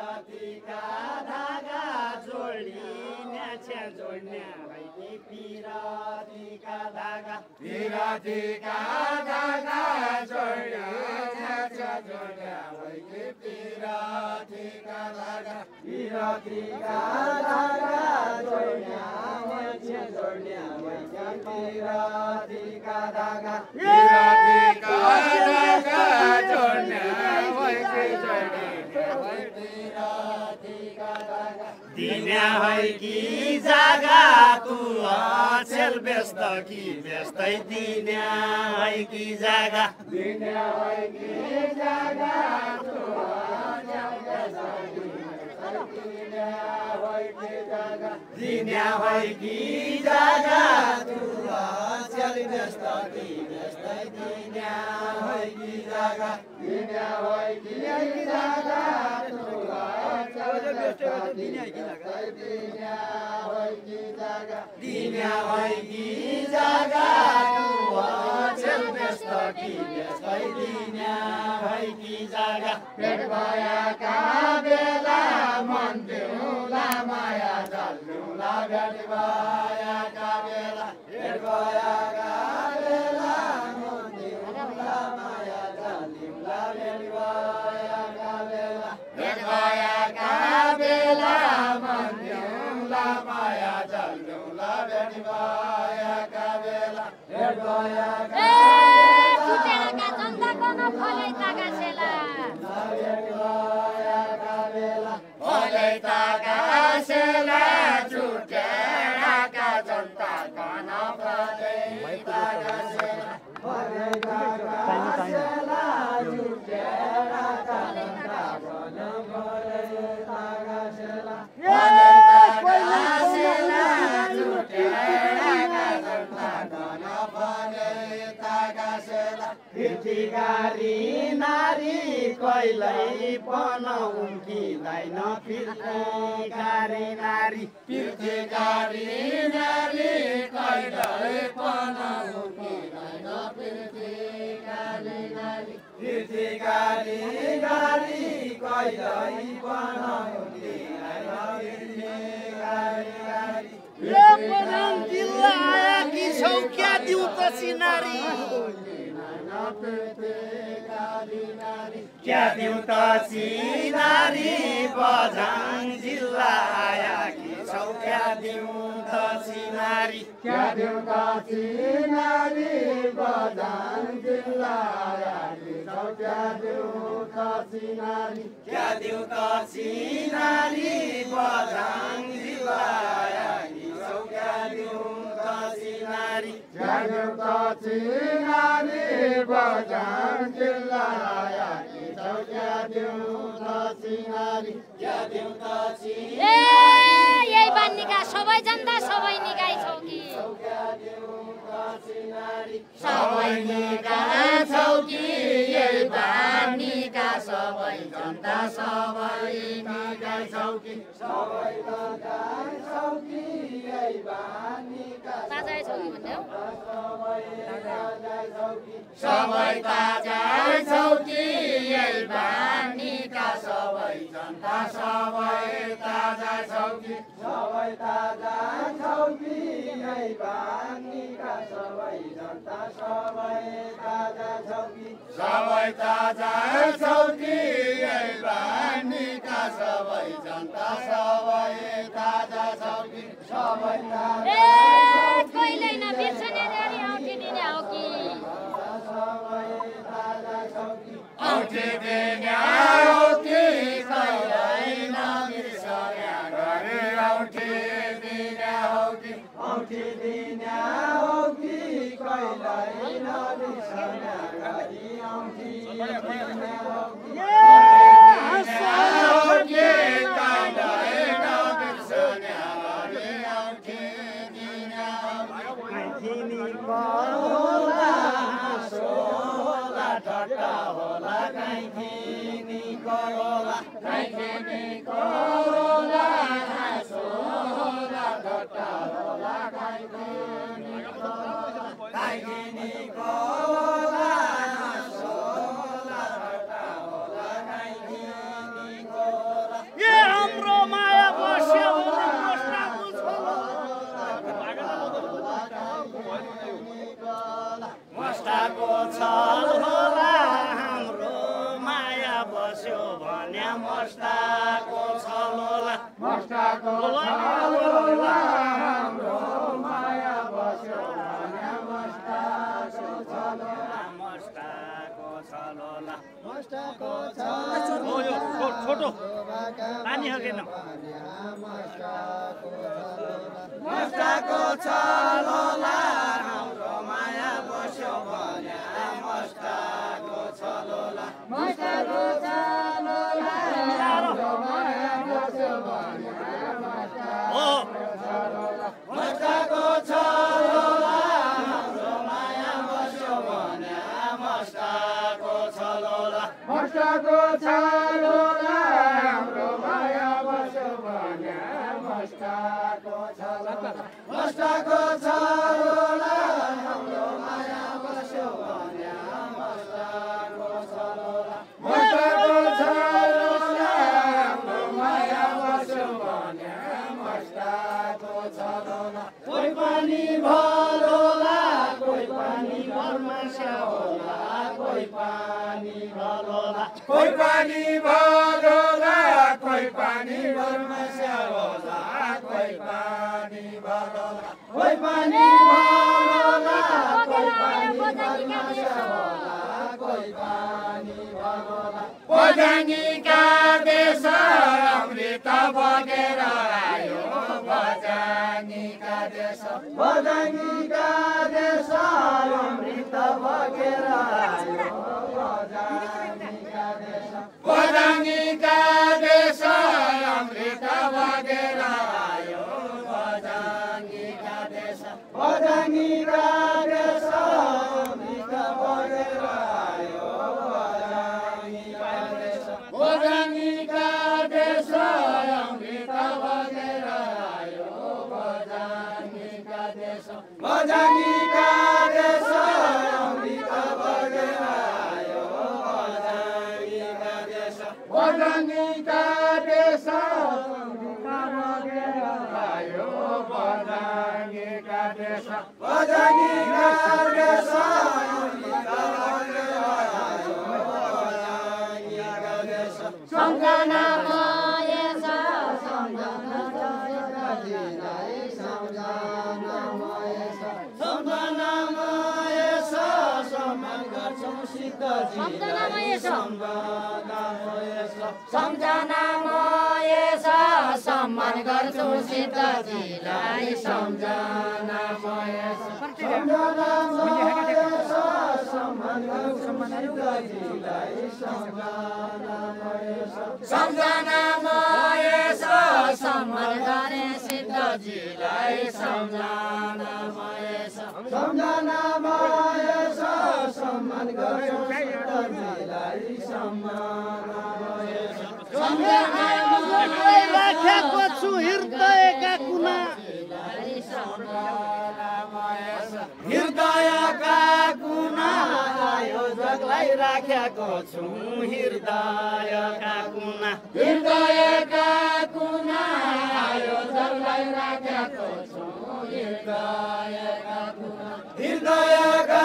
पिरातीका धागा जोड्ने जोड्ने भई पिरातीका धागा पिरातीका धागा जोड्ने भई पिरातीका धागा पिरातीका धागा जोड्ने भई पिरातीका धागा पिरातीका धागा जोड्ने दिन्या है कि जागा तू अचेल व्यस्त कि व्यस्तै दिन्या है कि जागा दिन्या है कि जागा तू दिन्या है कि जागा तू अचेल व्यस्त कि व्यस्तै दिन्या है कि जागा दिन्या है कि जागा तू दिन्या है कि जागा तू अचेल व्यस्त कि व्यस्तै दिन्या है कि जागा पेट भएका बेला मन देउला माया जल्नुला भेट भएका बेला पेट भएका बेला मन देउला माया जल्नुला भेट भएका बेला पेट भएका बेला मन देउला माया जल्नुला भेट भएका बेला पेट भएका फिर्तीगारी नारी कहिल्यै पन उम्किँदैन फिर्तीगारी नारी फिर्तीगारी नारी कहिल्यै पन उम्किँदैन फिर्तीगारी नारी फिर्तीगारी नारी कहिल्यै पन उम्किँदैन फिर्तीगारी नारी यो पदम जिल्ला आएकी छौ क्या दिउ त सिनारी क्या दिउ त सिनारी बझाङ जिल्ला आएकी छौ क्या दिउ त सिनारी क्या दिउ त सिनारी बझाङ जिल्ला आएकी छौ क्या दिउ त सिनारी क्या दिउ त सिनारी बझाङ जिल्ला आएकी छौ क्या दिउ त सिनारी क्या दिउ त सिनारी बझाङ जिल्ला आएकी छौ क्या दिउ त सिनारी क्या दिउ त सिनारी यही बान्नीका सबै जनता सबै निकाय छौ कि सबै निकाय छौ कि यही बान्नीका सबै जनता सबै निकाय छौ कि सबै निकाय छौ कि यही बान्नीका ताजा छौ कि भन्दै हो सबै ताजा छौ कि यही बान्नीका सबै जनता सबै ताजा छौ कि सबै ताजा छौ कि यही बान्नीका सबै जनता सबै ताजा छौ कि सबै ताजा छौ कि यही बान्नीका सबै जनता सबै ताजा छौ कि सबै ताजा कहिले न बिर्सने ल्यारी औँठी दिने हो कि औँठी दिने हो कि कहिल्यै नबिर्सने गरी औँठी दिने हो कि औँठी दिने हो कि कहिल्यै नबिर्सने गरी औँठी दिने हो कि कहिल्यै नबिर्सने गरी औँठी दिने हो ठट्टा होला काइँखिनी करोला काइँखिनी करोला हाँसो होला ठट्टा होला काइँखिनी करोला काइँखिनी करोला हाँसो होला ठट्टा होला मस्ताको छलोला मस्ताको छलोला हाम्रो माया बस्यो भने मस्ताको छलोला मस्ताको छलोला मस्ताको ओ यो छोटो पानी हगेन मस्ताको छलोला हाम्रो माया बस्यो भने मस्ताको छलोला मस्ताको छलोला हाम्रो माया बस्यो भने मस्ताको छलोला हाम्रो माया बस्यो भने मस्ताको छलोला मस्ताको छलोला हाम्रो माया बस्यो भने मस्ताको छलोला मस्ताको छलोला हाम्रो माया बस्यो भने मस्ताको छलोला मस्ताको छलोला हाम्रो माया बस्यो भने मस्ताको छलोला कोही पनि भलोला कोही पनि भरमास्या होला कोही पनि भलोला कोही पनि भलोला कोही पनि भरमास्या होला कोही पनि भलोला कोही पनि भलोला कोही पनि भरमास्या होला कोही पनि भलोला बजाङीका देश अमृत बगेर आयो बजाङीका देश बजाङीका देश अमृत बगेर आयो बजाङीका देश बजाङीका देश अमृत बगेर आयो बजाङीका देश बजाङीका देश अमृत बगेर आयो बजाङीका देश बजाङीका देश अमृत बगेर आयो बजाङीका देश बजाङीका देश अमृत बगेर आयो बजाङीका देश बजाङीका देश अमृत बगेर आयो बजाङीका देश बजाङीका देश अमृत बगेर आयो बजाङीका देश सम्झनामय छ सम्झनालाई सम्झनामय छ सम्झनामय छ सम्मान गर्छौँ सिद्धजीलाई सम्झनामय छ सम्झनामय छ सम्मान गर्छौँ सिद्धजीलाई सम्झनामय छ सम्झनामय छ सम्मान गर्छौँ सिद्धजीलाई सम्झनामय छ सम्झनामय छ सम्मान गरे सिद्धजीलाई सम्झनामय छ सम्झनामय छ सम्मान गर्छौँ सिद्धजीलाई सम्झनामय छ सम्झनामय राखेको छु हृदयका कुना हृदयका कुना यो जगलाई राखेको छु हृदयका कुना हृदयका कुना यो जगलाई राखेको छु हृदयका कुना हृदयका